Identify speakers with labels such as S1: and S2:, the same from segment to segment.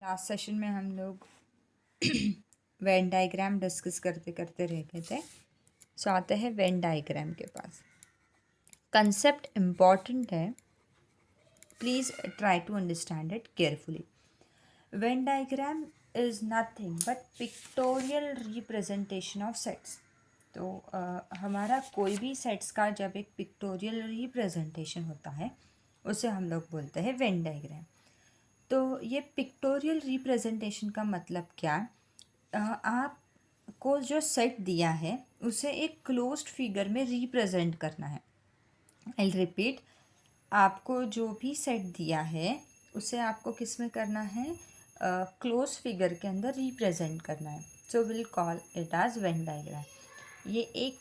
S1: Last session में हम लोग वेन डायग्राम डिस्कस करते करते रह गए थे। सो आते हैं वेन डायग्राम के पास। कंसेप्ट इम्पॉर्टेंट है, please try to understand it carefully. Venn diagram is nothing but pictorial representation of sets. तो हमारा कोई भी सेट्स का जब एक पिक्टोरियल रिप्रेजेंटेशन होता है उसे हम लोग बोलते हैं वेन डायग्राम। तो ये पिक्टोरियल रिप्रेजेंटेशन का मतलब क्या? आपको जो सेट दिया है उसे एक क्लोज्ड फिगर में रिप्रेजेंट करना है। आई रिपीट, आपको जो भी सेट दिया है उसे आपको किस में करना है? क्लोज फिगर के अंदर रिप्रेजेंट करना है। So will call it as Venn diagram. ये एक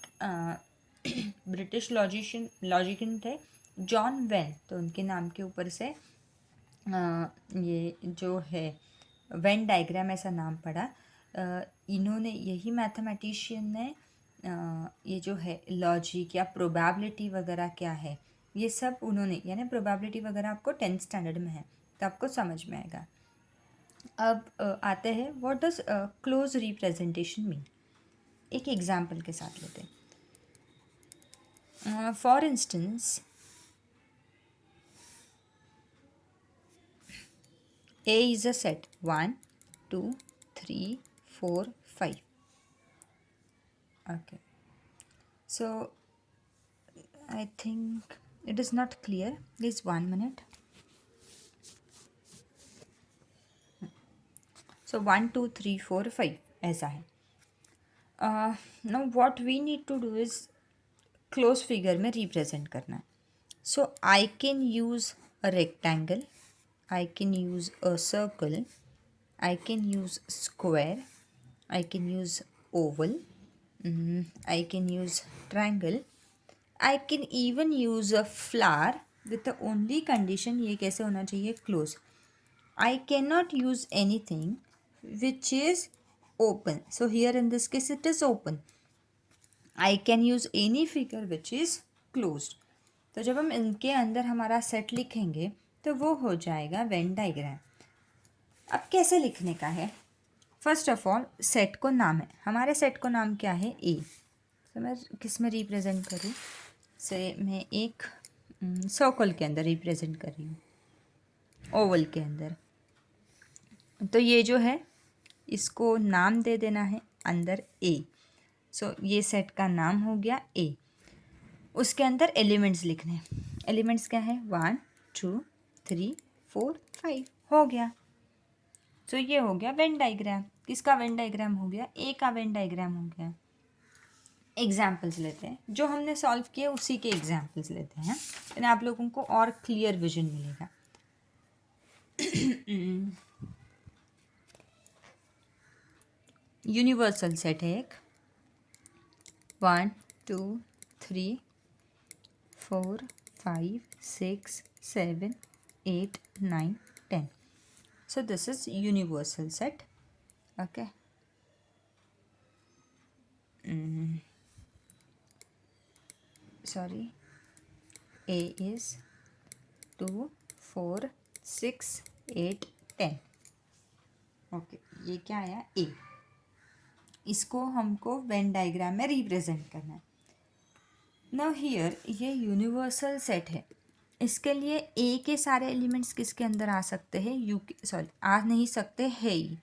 S1: ब्रिटिश लॉजिशियन थे, जॉन वेन। तो उनके नाम के ऊपर से ये जो है वेन डायग्राम ऐसा नाम पड़ा। इन्होंने यही मैथमेटिशियन ने ये जो है लॉजिक या प्रोबेबिलिटी वगैरह क्या है ये सब उन्होंने, यानी प्रोबेबिलिटी वगैरह आपको 10th स्टैंडर्ड में है तो आपको समझ में आएगा। अब आते हैं what does close representation mean. एक एग्जाम्पल के साथ लेते हैं। For instance, A is a set 1, 2, 3, 4, 5. Okay. So I think it is not clear. Please 1 minute. So 1, 2, 3, 4, 5 ऐसा है. Now what we need to do is close figure में represent करना है. So I can use a rectangle. I can use a circle. I can use square. I can use oval. I can use triangle. I can even use a flower with the only condition ये कैसे होना चाहिए? Close. I cannot use anything which is open. So here in this case it is open. I can use any figure which is closed. तो जब हम इनके अंदर हमारा सेट लिखेंगे तो वो हो जाएगा वेन डायग्राम। अब कैसे लिखने का है? फर्स्ट ऑफ ऑल सेट को नाम है, हमारे सेट को नाम क्या है? ए। तो मैं किस में रिप्रेजेंट करूँ? से मैं एक सर्कल के अंदर रिप्रेजेंट कर रही हूँ, ओवल के अंदर। तो ये जो है इसको नाम दे देना है अंदर ए। सो ये सेट का नाम हो गया ए। उसके अंदर एलिमेंट्स लिखने हैं। एलिमेंट्स क्या है? 1, 2, 3, 4, 5 हो गया। तो ये हो गया वेन डायग्राम। किसका वेन डायग्राम हो गया? ए का वेन डायग्राम हो गया। एग्जाम्पल्स लेते हैं, जो हमने सॉल्व किए उसी के एग्जाम्पल्स लेते हैं, फिर आप लोगों को और क्लियर विजन मिलेगा। यूनिवर्सल सेट है एक। 1, 2, 3, 4, 5, 6, 7, 8, 9, 10. So this is universal set. Okay. Sorry. A is 2, 4, 6, 8, 10. Okay, ये क्या आया? ए। इसको हमको वेन डायग्राम में रिप्रेजेंट करना है। नाउ हियर ये यूनिवर्सल सेट है, इसके लिए ए के सारे एलिमेंट्स किसके अंदर आ सकते हैं? यू के, सॉरी आ नहीं सकते है ही।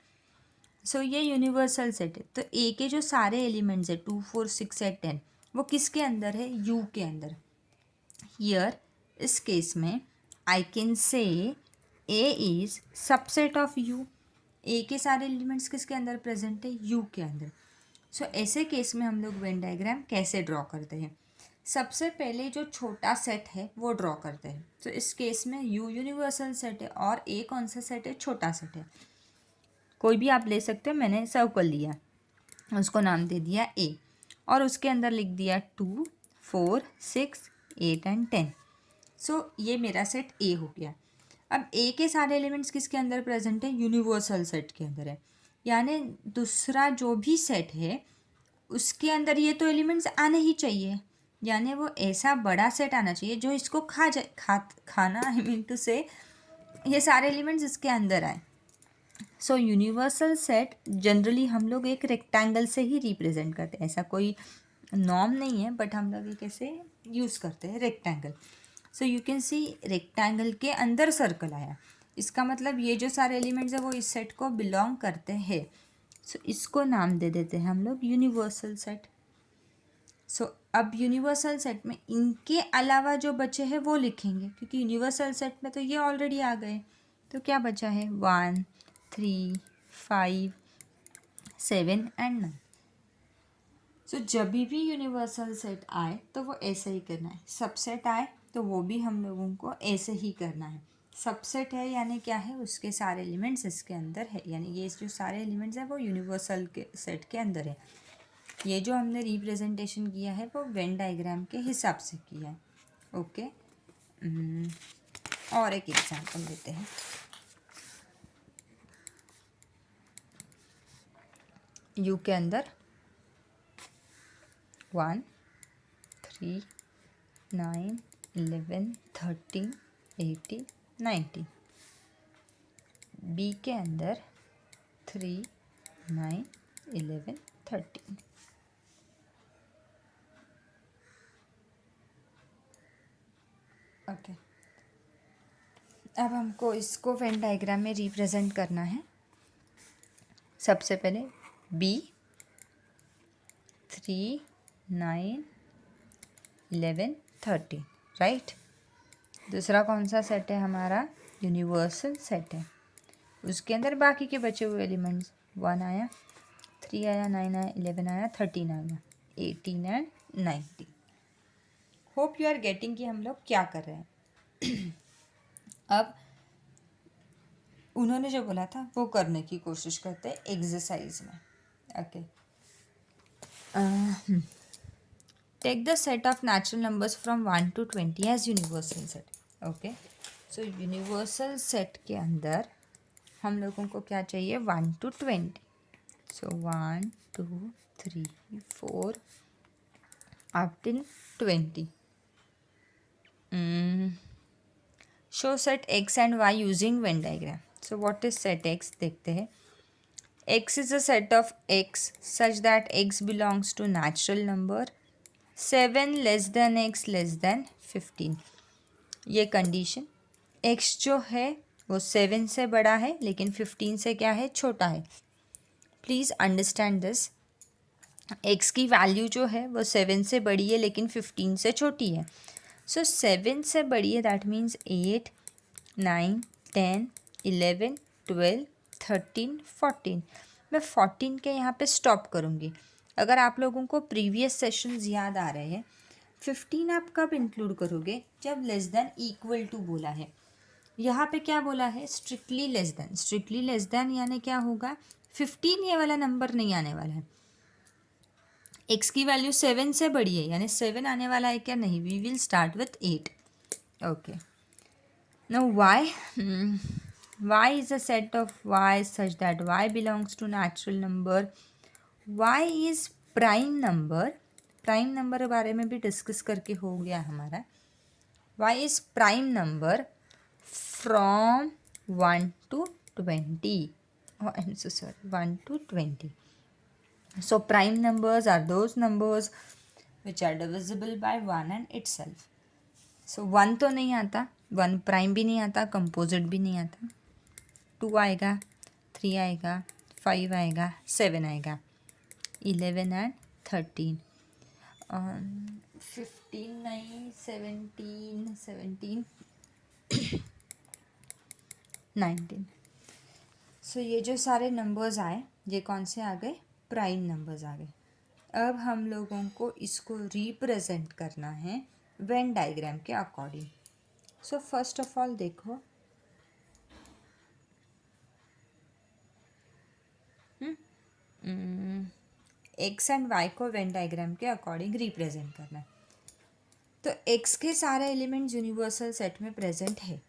S1: सो ये यूनिवर्सल सेट है, तो ए के जो सारे एलिमेंट्स है 2, 4, 6, 8, 10 वो किसके अंदर है? यू के अंदर। हियर इस केस में I can say A is subset of U. A के सारे एलिमेंट्स किसके अंदर प्रेजेंट है? यू के अंदर। सो ऐसे केस में हम लोग वेन डायग्राम कैसे ड्रॉ करते हैं? सबसे पहले जो छोटा सेट है वो ड्रॉ करते हैं। तो इस केस में यू यूनिवर्सल सेट है और ए कौन सा सेट है? छोटा सेट है। कोई भी आप ले सकते हो, मैंने सर्कल लिया, उसको नाम दे दिया ए और उसके अंदर लिख दिया 2, 4, 6, 8 एंड 10। सो ये मेरा सेट ए हो गया। अब ए के सारे एलिमेंट्स किसके अंदर प्रेजेंट है? यूनिवर्सल सेट के अंदर है, यानी दूसरा जो भी सेट है उसके अंदर ये तो एलिमेंट्स आने ही चाहिए, यानी वो ऐसा बड़ा सेट आना चाहिए जो इसको खाना आई मीन टू से ये सारे एलिमेंट्स इसके अंदर आए। सो यूनिवर्सल सेट जनरली हम लोग एक रेक्टेंगल से ही रिप्रेजेंट करते हैं, ऐसा कोई नॉर्म नहीं है, बट हम लोग एक ऐसे यूज़ करते हैं rectangle. So you can see rectangle के अंदर सर्कल आया, इसका मतलब ये जो सारे एलिमेंट्स हैं वो इस सेट को बिलोंग करते हैं. सो इसको नाम दे देते हैं हम लोग यूनिवर्सल सेट. सो अब यूनिवर्सल सेट में इनके अलावा जो बचे हैं वो लिखेंगे, क्योंकि यूनिवर्सल सेट में तो ये ऑलरेडी आ गए. तो क्या बचा है 1, 3, 5, 7 एंड 9. सो जब भी यूनिवर्सल सेट आए तो वो ऐसे ही करना है. सबसेट आए तो वो भी हम लोगों को ऐसे ही करना है. सबसेट है यानी क्या है, उसके सारे एलिमेंट्स इसके अंदर है, यानी ये जो सारे एलिमेंट्स हैं वो यूनिवर्सल के सेट के अंदर है. ये जो हमने रिप्रेजेंटेशन किया है वो वेन डायग्राम के हिसाब से किया है. ओके. और एक एग्जांपल लेते हैं. यू के अंदर 1, 3, 9, 11, 13, 18, 19. बी के अंदर 3, 9, 11, 13. ओके. अब हमको इसको वेन डायग्राम में रिप्रेजेंट करना है. सबसे पहले बी 3, 9, 11, 13, राइट. दूसरा कौन सा सेट है हमारा, यूनिवर्सल सेट है. उसके अंदर बाकी के बचे हुए एलिमेंट्स 1 आया, 3 आया, 9 आया, 11 आया, 13 आया, 18 and 19. Hope you are getting कि हम लोग क्या कर रहे हैं. अब उन्होंने जो बोला था वो करने की कोशिश करते हैं एक्सरसाइज में. Okay. Take the set of natural numbers from 1 to 20 as universal set. Okay. So universal set के अंदर हम लोगों को क्या चाहिए, 1 to 20. So 1, 2, 3, 4 up till 20. Show set X and Y using Venn diagram. So what is set X देखते हैं. X is a set of x such that x belongs to natural number 7 less than x less than 15. ये condition. x जो है वो 7 से बड़ा है लेकिन 15 से क्या है, छोटा है. Please understand this. x की वैल्यू जो है वो 7 से बड़ी है लेकिन 15 से छोटी है. सो 7 से बड़ी है, दैट मीन्स 8, 9, 10, 11, 12, 13, 14. मैं 14 के यहाँ पे स्टॉप करूँगी. अगर आप लोगों को प्रीवियस सेशंस याद आ रहे हैं, 15 आप कब इंक्लूड करोगे, जब लेस देन इक्वल टू बोला है. यहाँ पे क्या बोला है, strictly less than. Strictly less than यानी क्या होगा, 15 ये वाला नंबर नहीं आने वाला है. एक्स की वैल्यू 7 से बड़ी है यानी 7 आने वाला है क्या, नहीं. We will start with 8. Okay. Now Y. Y is a set of y such that y belongs to natural number. Y is prime number. Prime number बारे में भी डिस्कस करके हो गया हमारा. Y is prime number from 1 to 20. Oh, I'm so sorry. 1 to 20. So prime numbers are those numbers which are divisible by 1 and itself. So 1 तो नहीं आता, 1 प्राइम भी नहीं आता, कंपोजिट भी नहीं आता. 2 आएगा, 3 आएगा, 5 आएगा, 7 आएगा, 11 एंड 13, 15 नहीं, 17, 19. सो ये जो सारे नंबर्स आए ये कौन से आ गए, प्राइम नंबर्स आ गए. अब हम लोगों को इसको रिप्रेजेंट करना है वेन डायग्राम के according. So first of all देखो, एक्स एंड वाई को वेन डायग्राम के अकॉर्डिंग रिप्रेजेंट करना है. तो एक्स के सारे एलिमेंट्स यूनिवर्सल सेट में प्रेजेंट है,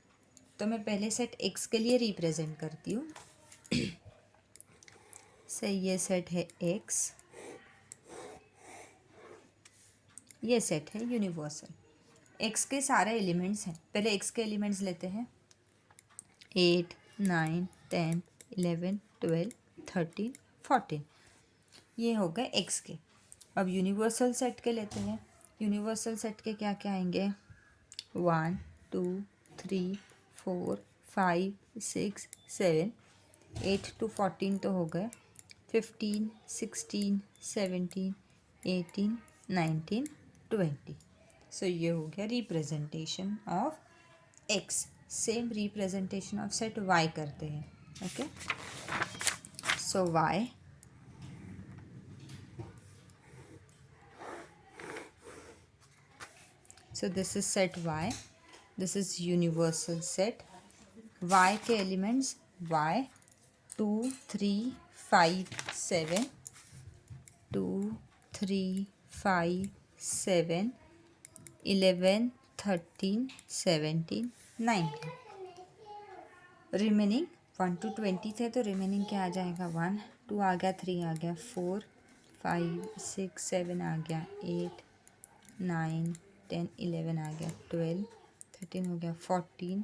S1: तो मैं पहले सेट एक्स के लिए रिप्रेजेंट करती हूँ. से ये सेट है एक्स, ये सेट है यूनिवर्सल. एक्स के सारे एलिमेंट्स हैं. पहले एक्स के एलिमेंट्स लेते हैं. 8, 9, 10, 11, 12, 13, 14, ये हो गए एक्स के। अब यूनिवर्सल सेट के लेते हैं। यूनिवर्सल सेट के क्या क्या आएंगे? 1, 2, 3, 4, 5, 6, 7, 8 to 14 तो हो गए, 15, 16, 17, 18, 19, 20। सो ये हो गया representation of X. Same representation of set Y करते हैं। Okay, so Y, so this is set y, this is universal set y के एलिमेंट्स y 2, 3, 5, 7, 2, 3, 5, 7, 11, 13, 17, 19। रिमेनिंग 1 to 20 थे तो रिमेनिंग क्या आ जाएगा? 1, 2 आ गया, 3 आ गया, 4, 5, 6, 7 आ गया, 8, 9, 10, 11 आ गया, 12, 13 हो गया, 14,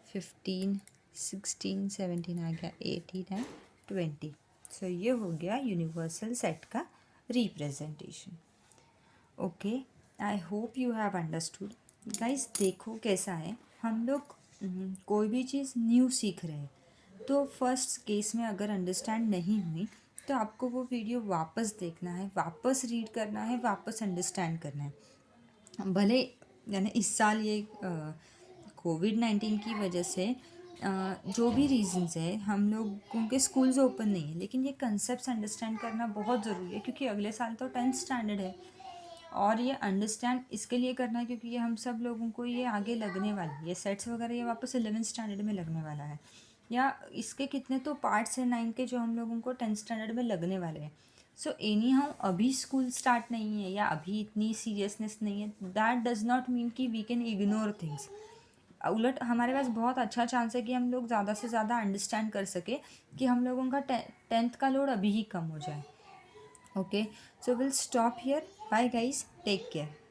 S1: 15, 16, 17 आ गया, 18 एंड 20। सो ये हो गया यूनिवर्सल सेट का representation. Okay, I hope you have understood. Guys देखो कैसा है, हम लोग कोई भी चीज़ न्यू सीख रहे हैं तो फर्स्ट केस में अगर अंडरस्टैंड नहीं हुई तो आपको वो वीडियो वापस देखना है, वापस रीड करना है, वापस अंडरस्टैंड करना है। भले यानी इस साल ये कोविड-19 की वजह से जो भी रीजंस है हम लोगों के स्कूल्स ओपन नहीं है, लेकिन ये कंसेप्ट अंडरस्टैंड करना बहुत ज़रूरी है क्योंकि अगले साल तो 10th स्टैंडर्ड है और ये अंडरस्टैंड इसके लिए करना है क्योंकि ये हम सब लोगों को ये आगे लगने वाला है, ये सेट्स वगैरह ये वापस 11th स्टैंडर्ड में लगने वाला है, या इसके कितने तो पार्ट्स हैं 9 के जो हम लोगों को 10th स्टैंडर्ड में लगने वाले हैं। सो एनी हाउ अभी स्कूल स्टार्ट नहीं है या अभी इतनी सीरियसनेस नहीं है, दैट डज नॉट मीन कि वी कैन इग्नोर थिंग्स। उलट हमारे पास बहुत अच्छा चांस है कि हम लोग ज़्यादा से ज़्यादा अंडरस्टैंड कर सके कि हम लोगों का 10th का लोड अभी ही कम हो जाए। Okay, so we'll stop here. Bye guys, take care.